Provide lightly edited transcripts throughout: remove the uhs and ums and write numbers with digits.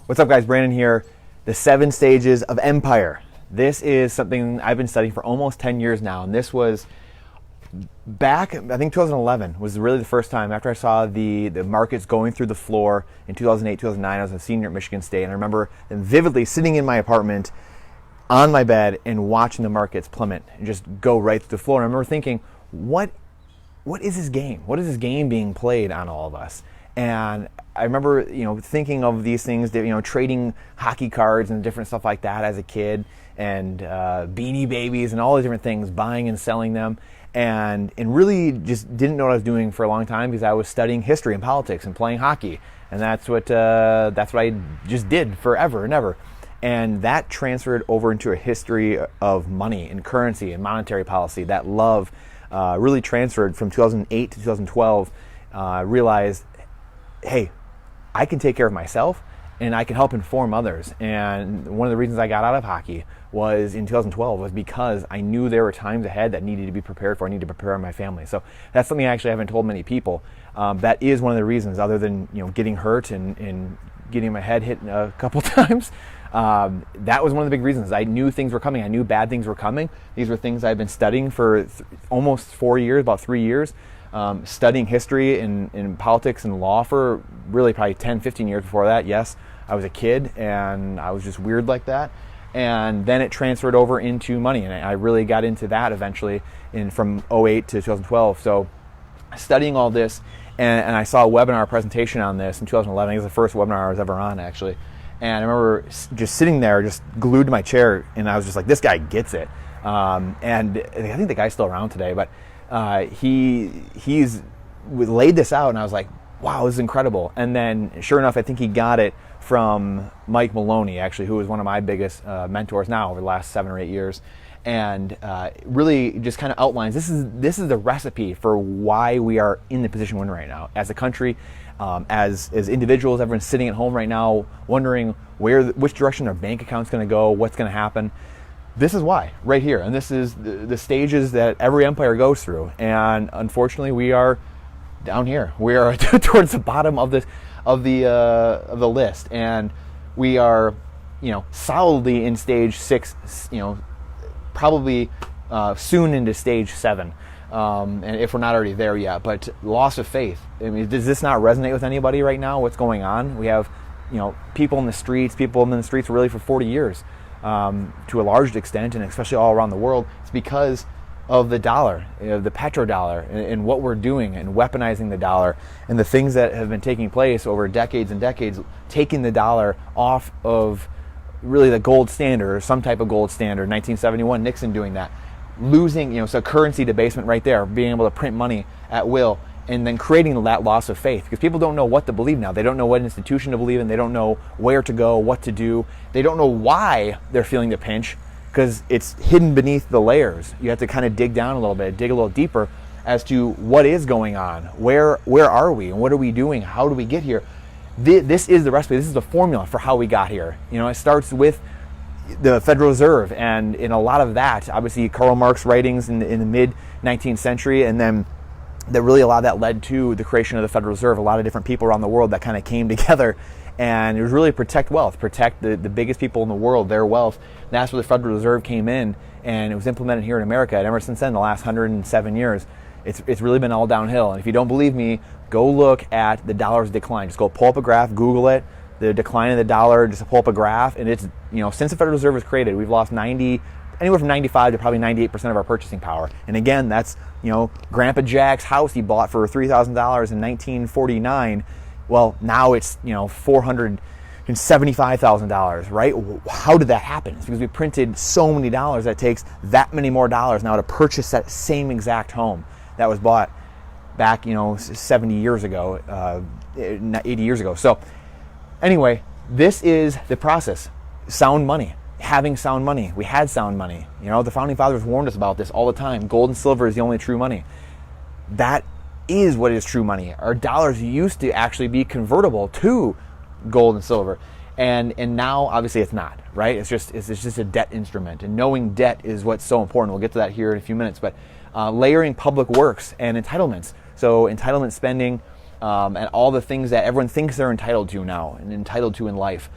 What's up, guys? Brandon here. The 7 stages of empire. This is something I've been studying for almost 10 years now, and this was back, I think 2011 was really the first time after I saw the markets going through the floor in 2008, 2009. I was a senior at Michigan State, and I remember vividly sitting in my apartment on my bed and watching the markets plummet and just go right through the floor. And I remember thinking, what is this game? What is this game being played on all of us? And I remember, thinking of these things, trading hockey cards and different stuff like that as a kid, and Beanie Babies and all these different things, buying and selling them, and really just didn't know what I was doing for a long time because I was studying history and politics and playing hockey, and that's what I just did forever and ever. And that transferred over into a history of money and currency and monetary policy. That love really transferred from 2008 to 2012. Realized, hey, I can take care of myself and I can help inform others. And one of the reasons I got out of hockey was in 2012 was because I knew there were times ahead that needed to be prepared for. I needed to prepare my family. So that's something I actually haven't told many people. That is one of the reasons, other than getting hurt and getting my head hit a couple times. That was one of the big reasons. I knew things were coming. I knew bad things were coming. These were things I've been studying for almost 4 years, about 3 years. Studying history and politics and law for really probably 10, 15 years before that. Yes, I was a kid and I was just weird like that. And then it transferred over into money, and I really got into that eventually from 08 to 2012. So studying all this, and I saw a webinar presentation on this in 2011. I think it was the first webinar I was ever on, actually. And I remember just sitting there, just glued to my chair, and I was just like, this guy gets it. And I think the guy's still around today, but he's laid this out, and I was like, wow, this is incredible. And then sure enough, I think he got it from Mike Maloney, actually, who was one of my biggest mentors now over the last 7 or 8 years, and really just kind of outlines this is the recipe for why we are in the position we're in right now as a country, as individuals. Everyone's sitting at home right now wondering which direction their bank account's going to go, what's going to happen. This is why, right here, and this is the stages that every empire goes through. And unfortunately, we are down here. We are towards the bottom of the list, and we are, solidly in stage 6. Probably soon into stage 7, and if we're not already there yet. But loss of faith. I mean, does this not resonate with anybody right now? What's going on? We have, people in the streets really for 40 years. To a large extent, and especially all around the world. It's because of the dollar, the petrodollar, and what we're doing and weaponizing the dollar, and the things that have been taking place over decades and decades, taking the dollar off of really the gold standard, or some type of gold standard. 1971, Nixon doing that, losing, so currency debasement right there, being able to print money at will, and then creating that loss of faith, because people don't know what to believe now. They don't know what institution to believe in. They don't know where to go, what to do. They don't know why they're feeling the pinch, because it's hidden beneath the layers. You have to kind of dig down a little bit, dig a little deeper as to what is going on. Where are we, and what are we doing? How do we get here? This is the recipe. This is the formula for how we got here. It starts with the Federal Reserve, and in a lot of that, obviously Karl Marx writings in the mid 19th century, and then that really a lot of that led to the creation of the Federal Reserve. A lot of different people around the world that kind of came together, and it was really protect wealth, protect the biggest people in the world, their wealth. And that's where the Federal Reserve came in, and it was implemented here in America. And ever since then, the last 107 years, it's really been all downhill. And if you don't believe me, go look at the dollar's decline. Just go pull up a graph, Google it, the decline of the dollar, just pull up a graph, and it's, since the Federal Reserve was created, we've lost anywhere from 95 to probably 98% of our purchasing power. And again, that's, Grandpa Jack's house he bought for $3,000 in 1949. Well, now it's, $475,000, right? How did that happen? It's because we printed so many dollars that it takes that many more dollars now to purchase that same exact home that was bought back, 70 years ago, 80 years ago. So anyway, this is the process. Sound money. Having sound money. We had sound money. The Founding Fathers warned us about this all the time. Gold and silver is the only true money. That is what is true money. Our dollars used to actually be convertible to gold and silver, and now obviously it's not, right? It's just a debt instrument, and knowing debt is what's so important. We'll get to that here in a few minutes. But layering public works and entitlements. So entitlement spending and all the things that everyone thinks they're entitled to now and entitled to in life.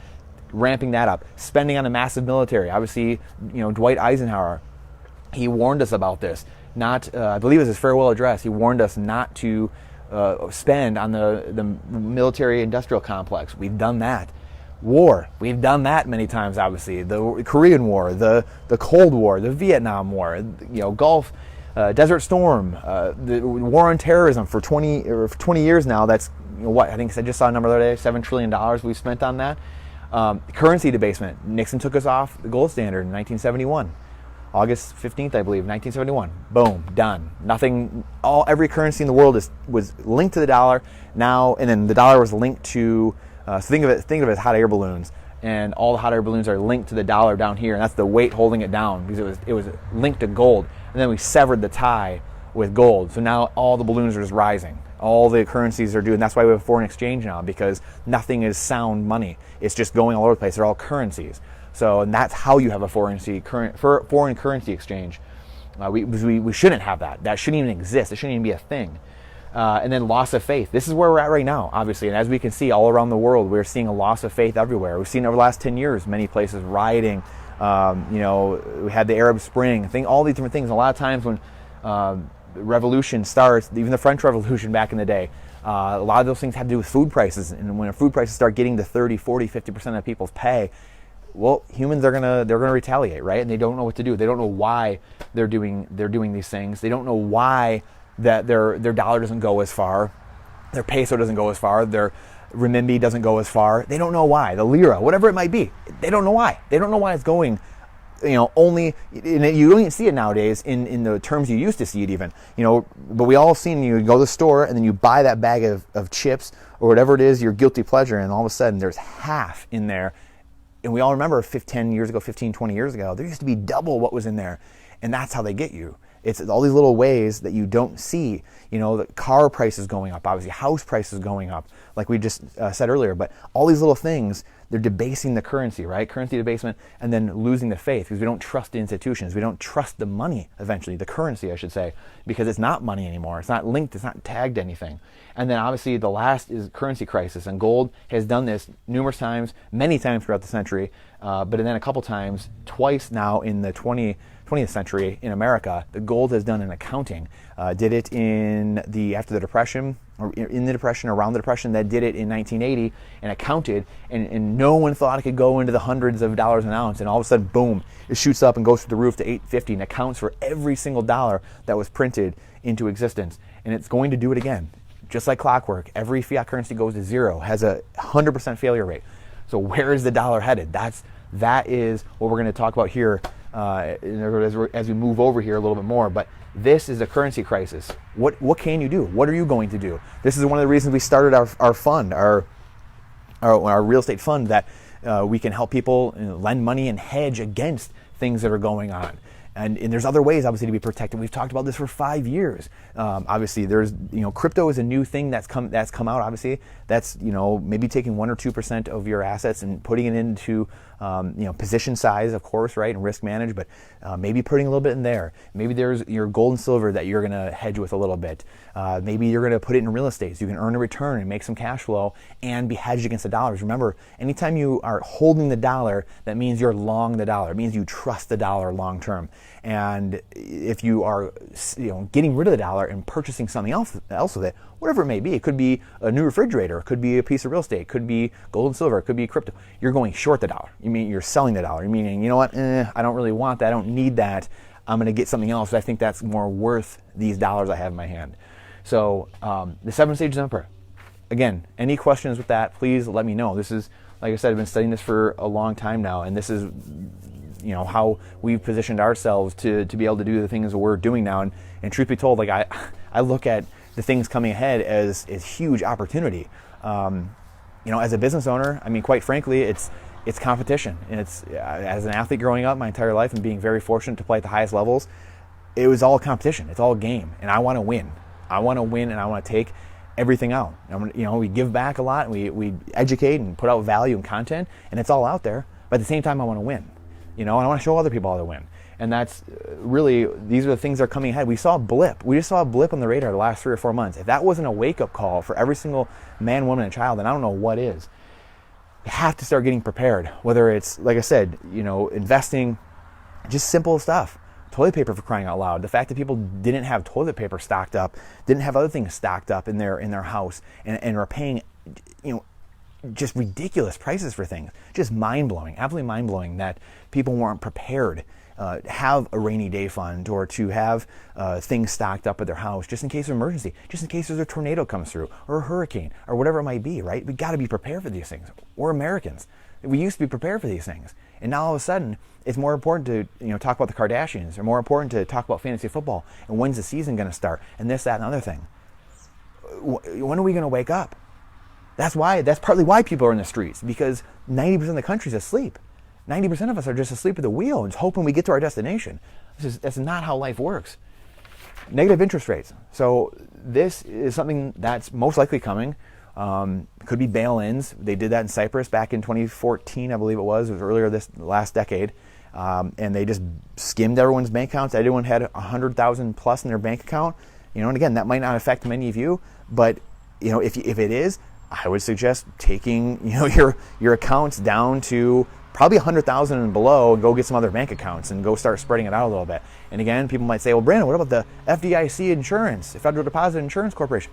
ramping that up, spending on a massive military. Obviously, Dwight Eisenhower, he warned us about this. Not, I believe it was his farewell address. He warned us not to spend on the military-industrial complex. We've done that. War, we've done that many times. Obviously, the Korean War, the Cold War, the Vietnam War, Gulf, Desert Storm, the war on terrorism for 20 years now. That's what I think I just saw a number the other day. $7 trillion we've spent on that. Currency debasement. Nixon took us off the gold standard in 1971. August 15th, I believe, 1971. Boom, done. Nothing. Every currency in the world was linked to the dollar now, and then the dollar was linked to. So think of it as hot air balloons, and all the hot air balloons are linked to the dollar down here, and that's the weight holding it down because it was linked to gold, and then we severed the tie with gold. So now all the balloons are just rising. All the currencies are doing. That's why we have foreign exchange now, because nothing is sound money. It's just going all over the place. They're all currencies. So, and that's how you have a foreign currency exchange. We shouldn't have that. That shouldn't even exist. It shouldn't even be a thing. And then loss of faith. This is where we're at right now, obviously. And as we can see all around the world, we're seeing a loss of faith everywhere. We've seen over the last 10 years, many places rioting. We had the Arab Spring, all these different things. And a lot of times when revolution starts, even the French Revolution back in the day, a lot of those things had to do with food prices. And when food prices start getting to 30, 40, 50% of people's pay, well, humans are gonna retaliate, right? And they don't know what to do. They don't know why they're doing these things. They don't know why that their dollar doesn't go as far, their peso doesn't go as far, their renminbi doesn't go as far. They don't know why. The lira, whatever it might be, they don't know why. They don't know why it's going. Only, and you don't even see it nowadays in the terms you used to see it even. But we all seen you go to the store and then you buy that bag of chips or whatever it is, your guilty pleasure, and all of a sudden there's half in there. And we all remember 15, 20 years ago, there used to be double what was in there. And that's how they get you. It's all these little ways that you don't see. The car prices going up, obviously, house prices going up, like we just said earlier. But all these little things, they're debasing the currency, right? Currency debasement, and then losing the faith because we don't trust the institutions. We don't trust the money, eventually, the currency, I should say, because it's not money anymore. It's not linked. It's not tagged to anything. And then, obviously, the last is currency crisis. And gold has done this numerous times, many times throughout the century, but then a couple times, twice now in the 20th century in America, the gold has done an accounting. Did it after the Depression, or in the Depression, around the Depression, that did it in 1980 and accounted, and no one thought it could go into the hundreds of dollars an ounce, and all of a sudden, boom, it shoots up and goes through the roof to $8.50 and accounts for every single dollar that was printed into existence. And it's going to do it again. Just like clockwork, every fiat currency goes to zero, has a 100% failure rate. So where is the dollar headed? That is what we're going to talk about here as we move over here a little bit more. But this is a currency crisis. What can you do? What are you going to do? This is one of the reasons we started our fund, our real estate fund, that we can help people lend money and hedge against things that are going on. And there's other ways, obviously, to be protected. We've talked about this for 5 years. Obviously, there's crypto is a new thing that's come out. Obviously, that's maybe taking 1 or 2% of your assets and putting it into position size, of course, right, and risk manage. But maybe putting a little bit in there. Maybe there's your gold and silver that you're going to hedge with a little bit. Maybe you're going to put it in real estate so you can earn a return and make some cash flow and be hedged against the dollars. Remember, anytime you are holding the dollar, that means you're long the dollar. It means you trust the dollar long term. And if you are getting rid of the dollar and purchasing something else with it, whatever it may be, it could be a new refrigerator, it could be a piece of real estate, it could be gold and silver, it could be crypto. You're going short the dollar. You mean you're selling the dollar. You're meaning, you know what, I don't really want that, I don't need that. I'm going to get something else. I think that's more worth these dollars I have in my hand. So the 7 stages of empire. Again, any questions with that, please let me know. This is, like I said, I've been studying this for a long time now, and this is how we've positioned ourselves to be able to do the things that we're doing now. And truth be told, like I look at the things coming ahead as huge opportunity. As a business owner, I mean, quite frankly, it's competition. And it's as an athlete growing up my entire life and being very fortunate to play at the highest levels, it was all competition. It's all game, and I want to win. I want to win, and I want to take everything out. We give back a lot, and we educate and put out value and content, and it's all out there. But at the same time, I want to win. And I want to show other people how to win. And that's really, these are the things that are coming ahead. We saw a blip. We just saw a blip on the radar the last 3 or 4 months. If that wasn't a wake-up call for every single man, woman, and child, then I don't know what is. you have to start getting prepared. Whether it's, like I said, investing, just simple stuff. Toilet paper, for crying out loud. The fact that people didn't have toilet paper stocked up, didn't have other things stocked up in their house, and are paying, just ridiculous prices for things. Just mind-blowing, absolutely mind-blowing that people weren't prepared have a rainy day fund or to have things stocked up at their house just in case of emergency, just in case there's a tornado comes through or a hurricane or whatever it might be, right? We got to be prepared for these things. We're Americans. We used to be prepared for these things. And now all of a sudden, it's more important to talk about the Kardashians, or more important to talk about fantasy football and when's the season going to start and this, that, and other thing. When are we going to wake up? That's partly why people are in the streets, because 90% of the country's asleep. 90% of us are just asleep at the wheel and just hoping we get to our destination. That's not how life works. Negative interest rates. So this is something that's most likely coming. Could be bail-ins. They did that in Cyprus back in 2014, I believe it was. It was earlier this last decade. And they just skimmed everyone's bank accounts. Everyone had 100,000 plus in their bank account. And again, that might not affect many of you, but if it is, I would suggest taking your accounts down to probably 100,000 and below, and go get some other bank accounts and go start spreading it out a little bit. And again, people might say, well, Brandon, what about the FDIC insurance, the Federal Deposit Insurance Corporation?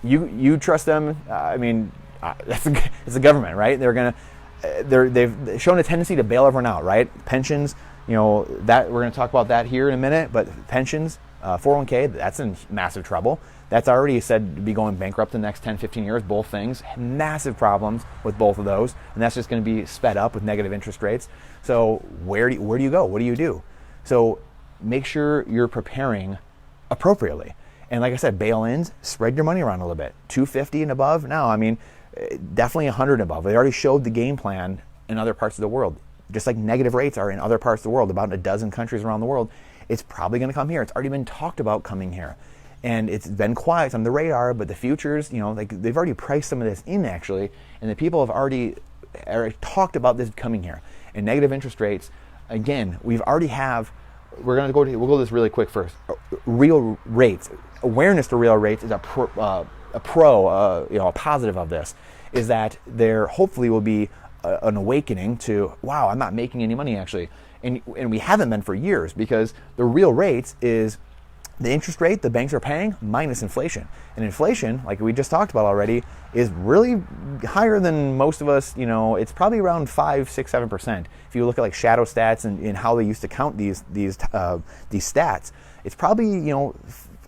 You trust them? It's the government, right? They've shown a tendency to bail everyone out, right? Pensions, that we're going to talk about that here in a minute. But pensions, 401k, that's in massive trouble. That's already said to be going bankrupt in the next 10, 15 years. Both things, massive problems with both of those, and that's just going to be sped up with negative interest rates. So where do you go? What do you do? So make sure you're preparing appropriately. And like I said, bail-ins, spread your money around a little bit. 250 and above now, definitely 100 and above. They already showed the game plan in other parts of the world. Just like negative rates are in other parts of the world, about a dozen countries around the world, it's probably going to come here. It's already been talked about coming here. And it's been quiet on the radar, but the futures, they've already priced some of this in actually, and the people have already talked about this coming here. And negative interest rates, again, we'll go to this really quick first. Real rates, awareness to real rates is a positive of this, is that there hopefully will be an awakening to, wow, I'm not making any money actually. And we haven't been for years, because the real rates is the interest rate the banks are paying minus inflation. And inflation, like we just talked about already, is really higher than most of us. It's probably around 5, 6, 7%. If you look at like shadow stats and how they used to count these stats, it's probably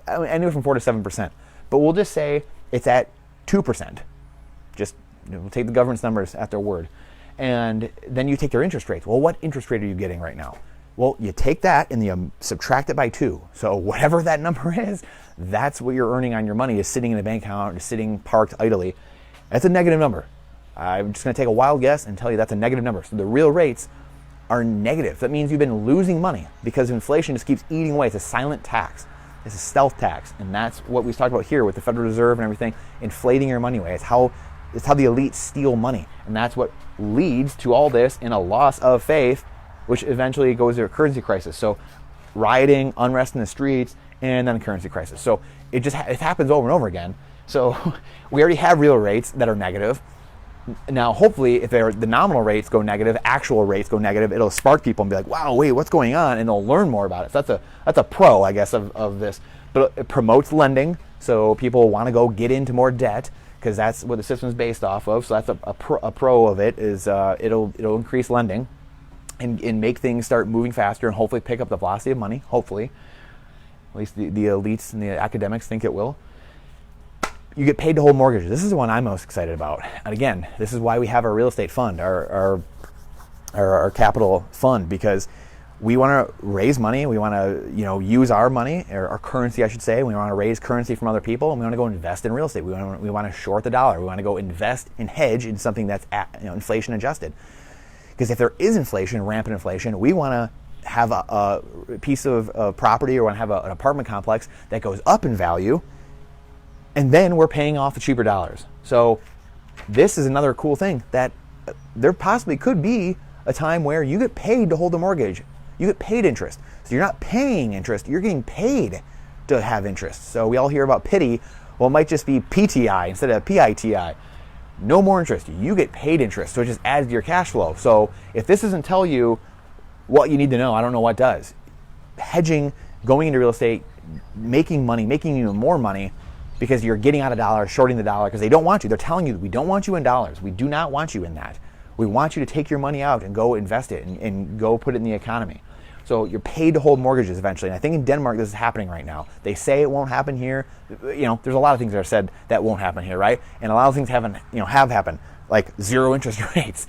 anywhere from 4 to 7%. But we'll just say it's at 2%. Just we'll take the government's numbers at their word, and then you take their interest rates. Well, what interest rate are you getting right now? Well, you take that and you subtract it by 2. So whatever that number is, that's what you're earning on your money, is sitting in a bank account or sitting parked idly. That's a negative number. I'm just going to take a wild guess and tell you that's a negative number. So the real rates are negative. That means you've been losing money because inflation just keeps eating away. It's a silent tax. It's a stealth tax. And that's what we talked about here with the Federal Reserve and everything, inflating your money away. It's how the elites steal money. And that's what leads to all this in a loss of faith, which eventually goes to a currency crisis. So rioting, unrest in the streets, and then a currency crisis. So it happens over and over again. So we already have real rates that are negative. Now, hopefully, if the nominal rates go negative, actual rates go negative, it'll spark people and be like, wow, wait, what's going on? And they'll learn more about it. So that's a pro, I guess, of this. But it promotes lending, so people want to go get into more debt, because that's what the system is based off of. So that's a pro of it, is it'll increase lending and make things start moving faster and hopefully pick up the velocity of money, hopefully. At least the elites and the academics think it will. You get paid to hold mortgages. This is the one I'm most excited about. And again, this is why we have our real estate fund, our capital fund, because we want to raise money. We want to use our money, or our currency, I should say. We want to raise currency from other people, and we want to go invest in real estate. We want to short the dollar. We want to go invest and hedge in something that's inflation adjusted. Because if there is inflation, rampant inflation, we want to have a piece of property, or want to have an apartment complex that goes up in value, and then we're paying off the cheaper dollars. So this is another cool thing, that there possibly could be a time where you get paid to hold a mortgage. You get paid interest. So you're not paying interest, you're getting paid to have interest. So we all hear about pity. Well, it might just be PTI instead of PITI. no more interest. You get paid interest, so it just adds to your cash flow. So if this doesn't tell you what you need to know, I don't know what does. Hedging, going into real estate, making money, making even more money because you're getting out of dollars, shorting the dollar because they don't want you. They're telling you, we don't want you in dollars. We do not want you in that. We want you to take your money out and go invest it and go put it in the economy. So you're paid to hold mortgages eventually. And I think in Denmark this is happening right now. They say it won't happen here. You know, there's a lot of things that are said that won't happen here, right? And a lot of things have happened, like zero interest rates,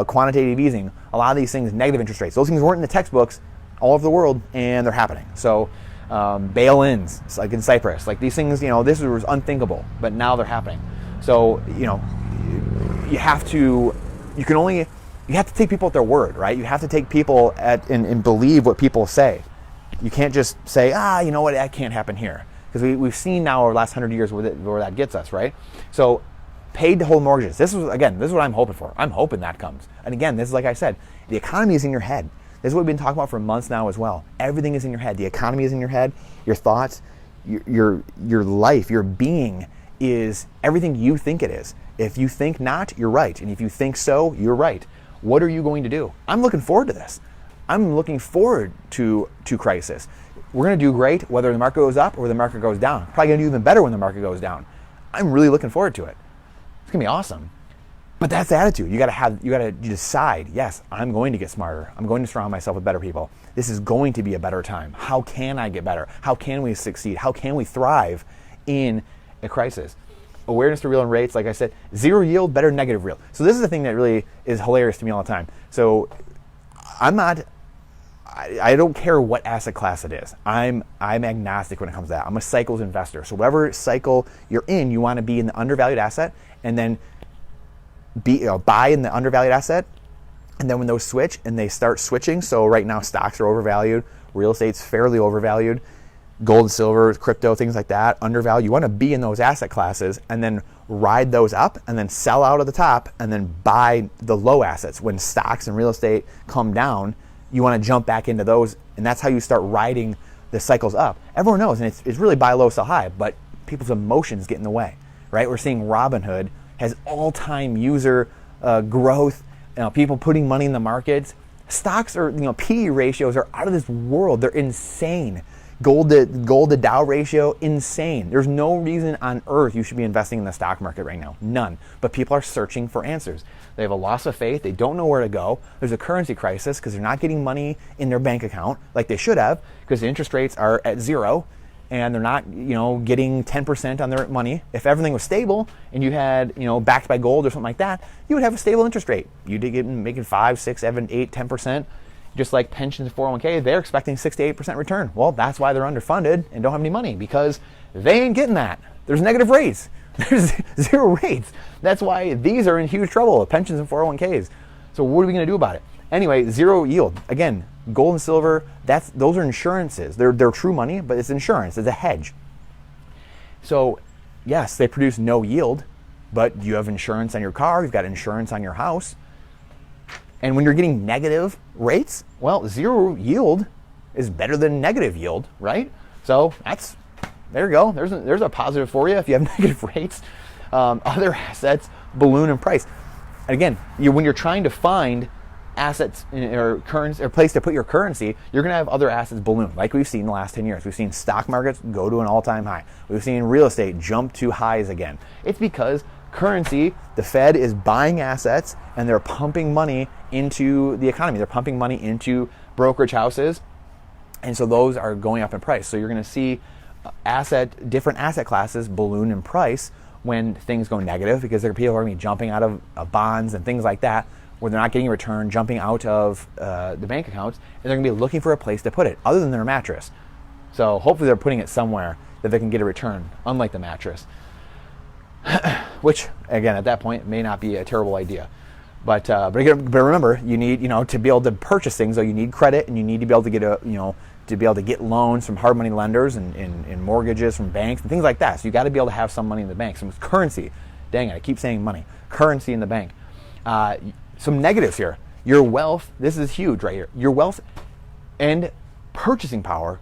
quantitative easing, a lot of these things, negative interest rates. Those things weren't in the textbooks all over the world, and they're happening. So bail-ins, like in Cyprus, like these things, this was unthinkable, but now they're happening. So, you have to take people at their word, right? You have to take people and believe what people say. You can't just say, you know what, that can't happen here. Because we've seen now over the last 100 years where that gets us, right? So paid to hold mortgages. This is what I'm hoping for. I'm hoping that comes. And again, this is like I said, the economy is in your head. This is what we've been talking about for months now as well. Everything is in your head. The economy is in your head. Your thoughts, your life, your being is everything you think it is. If you think not, you're right. And if you think so, you're right. What are you going to do? I'm looking forward to this. I'm looking forward to crisis. We're going to do great whether the market goes up or the market goes down. Probably going to do even better when the market goes down. I'm really looking forward to it. It's going to be awesome. But that's the attitude. You got to decide, yes, I'm going to get smarter. I'm going to surround myself with better people. This is going to be a better time. How can I get better? How can we succeed? How can we thrive in a crisis? Awareness to real and rates, like I said, zero yield, better than negative real. So this is the thing that really is hilarious to me all the time. So I don't care what asset class it is. I'm agnostic when it comes to that. I'm a cycles investor. So whatever cycle you're in, you want to be in the undervalued asset and then buy in the undervalued asset. And then when those switch and they start switching, so right now stocks are overvalued, real estate's fairly overvalued, gold and silver, crypto, things like that, undervalued. You want to be in those asset classes and then ride those up and then sell out at the top and then buy the low assets. When stocks and real estate come down, you want to jump back into those, and that's how you start riding the cycles up. Everyone knows, and it's really buy low, sell high, but people's emotions get in the way, right? We're seeing Robinhood has all-time user growth, people putting money in the markets. Stocks are, PE ratios are out of this world. They're insane. Gold to Dow ratio, insane. There's no reason on earth you should be investing in the stock market right now. None. But people are searching for answers. They have a loss of faith. They don't know where to go. There's a currency crisis because they're not getting money in their bank account like they should have because the interest rates are at zero and they're not, getting 10% on their money. If everything was stable and you had, backed by gold or something like that, you would have a stable interest rate. You'd get making 5, 6, 7, 8, 10%. Just like pensions and 401k, they're expecting 6 to 8% return. Well, that's why they're underfunded and don't have any money because they ain't getting that. There's negative rates. There's zero rates. That's why these are in huge trouble, pensions and 401ks. So what are we going to do about it? Anyway, zero yield. Again, gold and silver, those are insurances. They're true money, but it's insurance. It's a hedge. So yes, they produce no yield, but you have insurance on your car. You've got insurance on your house. And when you're getting negative rates, well, zero yield is better than negative yield, right? So there you go. There's a positive for you if you have negative rates. Other assets balloon in price. And again, when you're trying to find assets or currency or place to put your currency, you're going to have other assets balloon, like we've seen in the last 10 years. We've seen stock markets go to an all-time high. We've seen real estate jump to highs again. It's because currency, the Fed is buying assets and they're pumping money into the economy. They're pumping money into brokerage houses, and so those are going up in price. So you're going to see different asset classes balloon in price when things go negative because people are going to be jumping out of bonds and things like that where they're not getting a return, jumping out of the bank accounts, and they're going to be looking for a place to put it other than their mattress. So hopefully they're putting it somewhere that they can get a return, unlike the mattress. Which, again, at that point, may not be a terrible idea. But remember, you need, to be able to purchase things, though, you need credit, and you need to be able to get to be able to get loans from hard money lenders and mortgages from banks and things like that. So you got to be able to have some money in the bank, some currency. Dang it, I keep saying money. Currency in the bank. Some negatives here. Your wealth, this is huge right here. Your wealth and purchasing power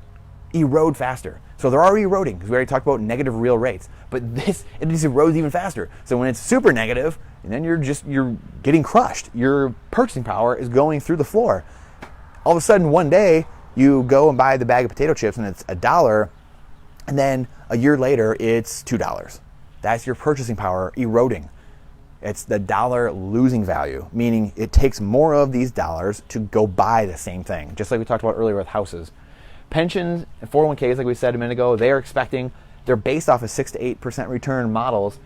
erode faster. So they're already eroding because we already talked about negative real rates. But it just erodes even faster. So when it's super negative, and then you're getting crushed. Your purchasing power is going through the floor. All of a sudden, one day, you go and buy the bag of potato chips and it's $1, and then a year later, it's $2. That's your purchasing power eroding. It's the dollar losing value, meaning it takes more of these dollars to go buy the same thing, just like we talked about earlier with houses. Pensions and 401ks, like we said a minute ago, they're based off of 6 to 8% return models.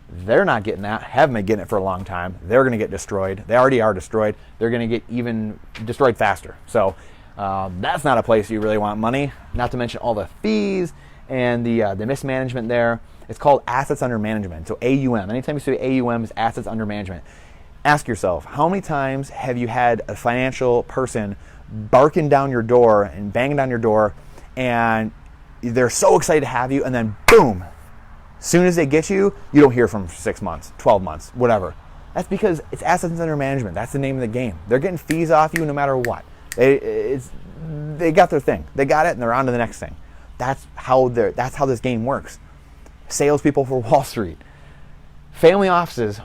They're not getting that, haven't been getting it for a long time. They're going to get destroyed. They already are destroyed. They're going to get even destroyed faster. So that's not a place you really want money, not to mention all the fees and the mismanagement there. It's called assets under management. So AUM. Anytime you say AUM is assets under management. Ask yourself, how many times have you had a financial person barking down your door and banging down your door, and they're so excited to have you, and then boom, as soon as they get you, you don't hear from them for 6 months, 12 months, whatever. That's because it's assets under management. That's the name of the game. They're getting fees off you no matter what. They got their thing. They got it, and they're on to the next thing. That's how this game works. Salespeople for Wall Street. Family offices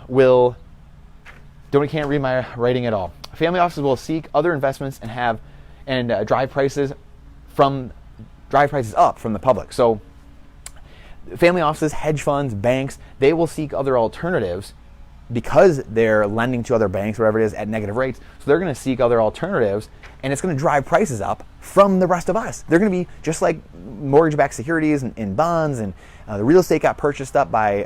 can't read my writing at all. Family offices will seek other investments and drive prices up from the public. So family offices, hedge funds, banks, they will seek other alternatives because they're lending to other banks, whatever it is, at negative rates. So they're going to seek other alternatives, and it's going to drive prices up from the rest of us. They're going to be just like mortgage-backed securities and bonds, and the real estate got purchased up by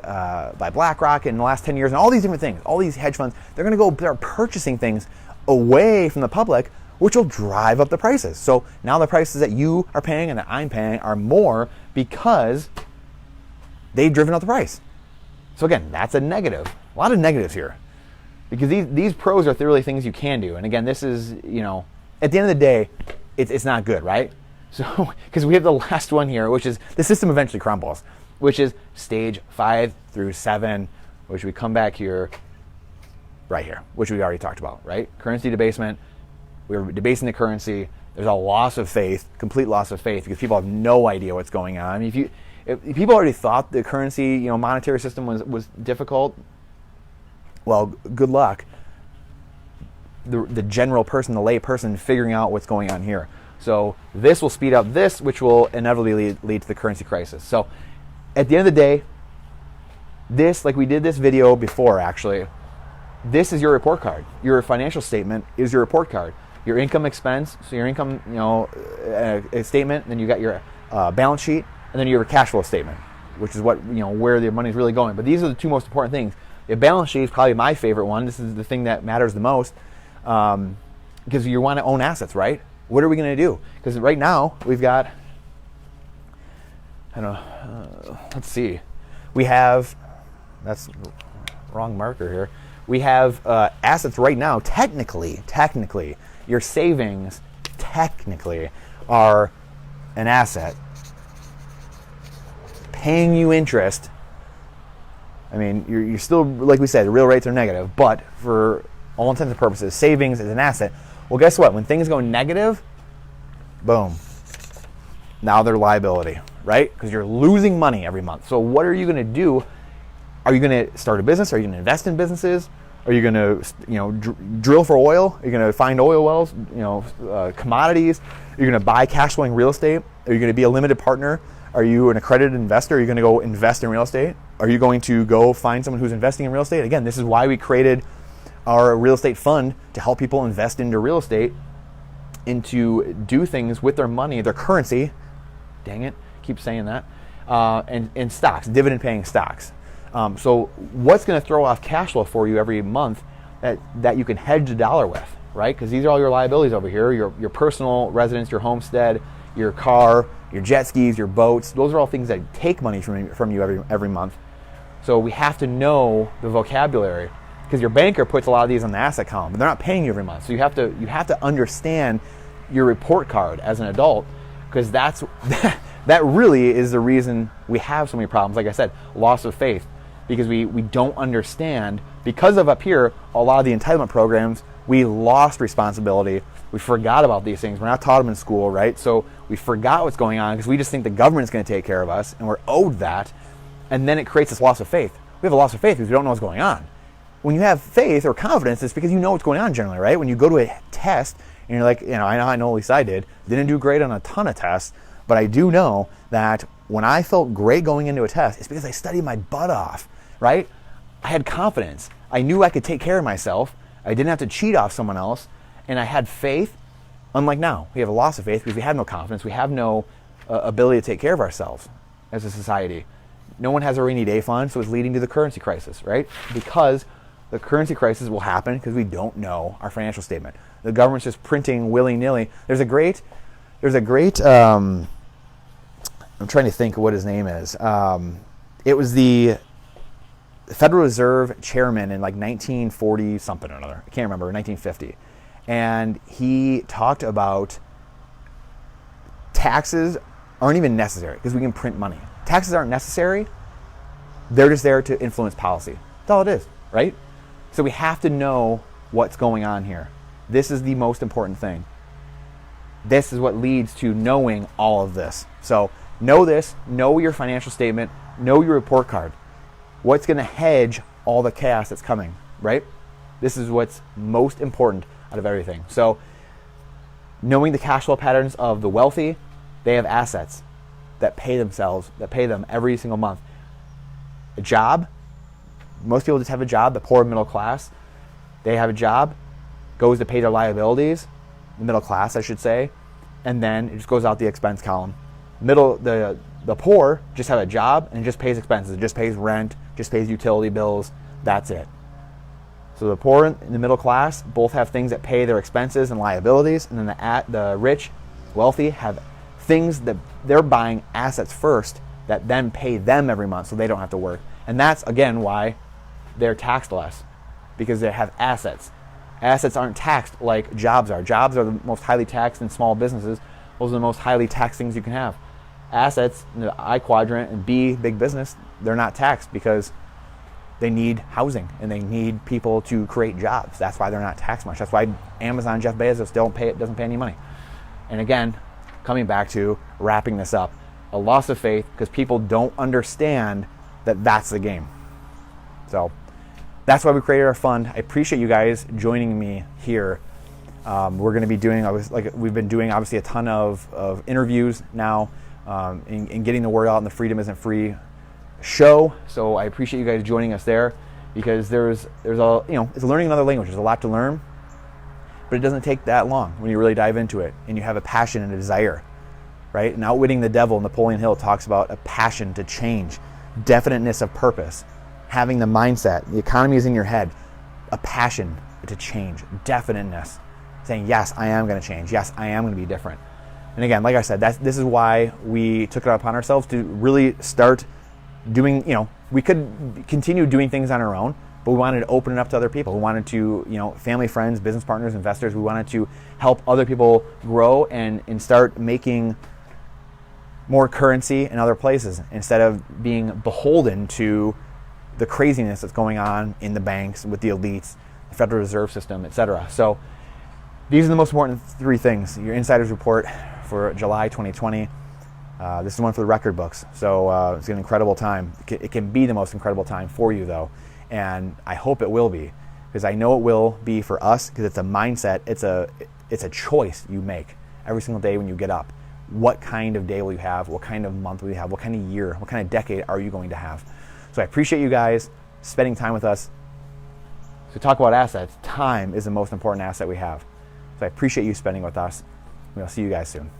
BlackRock in the last 10 years, and all these different things, all these hedge funds, they're purchasing things away from the public, which will drive up the prices. So now the prices that you are paying and that I'm paying are more because they've driven up the price. So again, that's a negative. A lot of negatives here, because these pros are really things you can do. And again, this is, at the end of the day, it's not good, right? So, because we have the last one here, which is the system eventually crumbles, which is stage 5 through 7, which we come back here, right here, which we already talked about, right? Currency debasement. We're debasing the currency. There's a loss of faith, complete loss of faith, because people have no idea what's going on. I mean, if people already thought the currency, monetary system was difficult, well, good luck. The general person, the lay person, figuring out what's going on here. So this will speed up this, which will inevitably lead to the currency crisis. So at the end of the day, this, like we did this video before actually, this is your report card. Your financial statement is your report card. Your income expense, so your income, a statement, then you got your balance sheet, and then you have a cash flow statement, which is what, where the money is really going. But these are the two most important things. The balance sheet is probably my favorite one. This is the thing that matters the most, because you want to own assets, right? What are we going to do? Because right now we've got, let's see, we have, that's wrong marker here. We have assets right now. Technically, your savings technically are an asset, paying you interest. I mean, you're still, like we said, the real rates are negative, but for all intents and purposes, savings is an asset. Well, guess what? When things go negative, boom, now they're liability, right? Because you're losing money every month. So what are you going to do? Are you going to start a business? Are you going to invest in businesses? Are you going to, drill for oil? Are you going to find oil wells? Commodities? Are you going to buy cash flowing real estate? Are you going to be a limited partner? Are you an accredited investor? Are you going to go invest in real estate? Are you going to go find someone who's investing in real estate? Again, this is why we created our real estate fund, to help people invest into real estate and to do things with their money, their currency. Dang it, keep saying that. And stocks, dividend paying stocks. So what's going to throw off cash flow for you every month that you can hedge the dollar with, right? Because these are all your liabilities over here, your personal residence, your homestead, your car, your jet skis, your boats. Those are all things that take money from you every month. So we have to know the vocabulary, because your banker puts a lot of these on the asset column, but they're not paying you every month. So you have to understand your report card as an adult, because that really is the reason we have so many problems. Like I said, loss of faith, because we don't understand, because of up here, a lot of the entitlement programs, we lost responsibility. We forgot about these things. We're not taught them in school, right? So we forgot what's going on because we just think the government's going to take care of us, and we're owed that. And then it creates this loss of faith. We have a loss of faith because we don't know what's going on. when you have faith or confidence, it's because you know what's going on generally, right? When you go to a test and you're like, I know at least I didn't do great on a ton of tests, but I do know that when I felt great going into a test, it's because I studied my butt off, right? I had confidence. I knew I could take care of myself. I didn't have to cheat off someone else, and I had faith. Unlike now, we have a loss of faith because we have no confidence. We have no ability to take care of ourselves as a society. No one has a rainy day fund, so it's leading to the currency crisis, right? Because the currency crisis will happen because we don't know our financial statement. The government's just printing willy-nilly. There's a great, I'm trying to think of what his name is. It was the Federal Reserve chairman in like 1940 something or another. I can't remember, 1950. And he talked about taxes aren't even necessary because we can print money. Taxes aren't necessary. They're just there to influence policy. That's all it is, right? So we have to know what's going on here. This is the most important thing. This is what leads to knowing all of this. So know this, know your financial statement, know your report card. What's going to hedge all the chaos that's coming, right? This is what's most important out of everything. So knowing the cash flow patterns of the wealthy, they have assets that pay them every single month. A job, most people just have a job. The poor middle class, they have a job, goes to pay their liabilities, the middle class I should say, and then it just goes out the expense column. The poor just have a job and just pays expenses. It just pays rent, just pays utility bills. That's it. So the poor and the middle class both have things that pay their expenses and liabilities, and then the rich, wealthy have things that they're buying assets first that then pay them every month so they don't have to work. And that's, again, why they're taxed less, because they have assets. Assets aren't taxed like jobs are. Jobs are the most highly taxed in small businesses. Those are the most highly taxed things you can have. Assets, the I quadrant and B, big business, they're not taxed because they need housing and they need people to create jobs. That's why they're not taxed much. That's why Amazon, Jeff Bezos doesn't pay any money. And again, coming back to wrapping this up, a loss of faith because people don't understand that that's the game. So that's why we created our fund. I appreciate you guys joining me here. We're going to be doing, we've been doing obviously a ton of interviews now, and getting the word out on the Freedom Isn't Free show. So I appreciate you guys joining us there, because there's it's learning another language. There's a lot to learn, but it doesn't take that long when you really dive into it and you have a passion and a desire, right? And Outwitting the Devil, Napoleon Hill talks about a passion to change, definiteness of purpose, having the mindset, the economy is in your head, a passion to change, definiteness, saying, yes, I am going to change. Yes, I am going to be different. And again, like I said, this is why we took it upon ourselves to really start doing, we could continue doing things on our own, but we wanted to open it up to other people. We wanted to, family, friends, business partners, investors, we wanted to help other people grow and start making more currency in other places instead of being beholden to the craziness that's going on in the banks with the elites, the Federal Reserve System, etc. So these are the most important three things. Your insider's report for July 2020. This is one for the record books. So it's an incredible time. It can be the most incredible time for you, though. And I hope it will be, because I know it will be for us, because it's a mindset. It's a choice you make every single day when you get up. What kind of day will you have? What kind of month will you have? What kind of year? What kind of decade are you going to have? So I appreciate you guys spending time with us. So talk about assets. Time is the most important asset we have. So I appreciate you spending with us. We'll see you guys soon.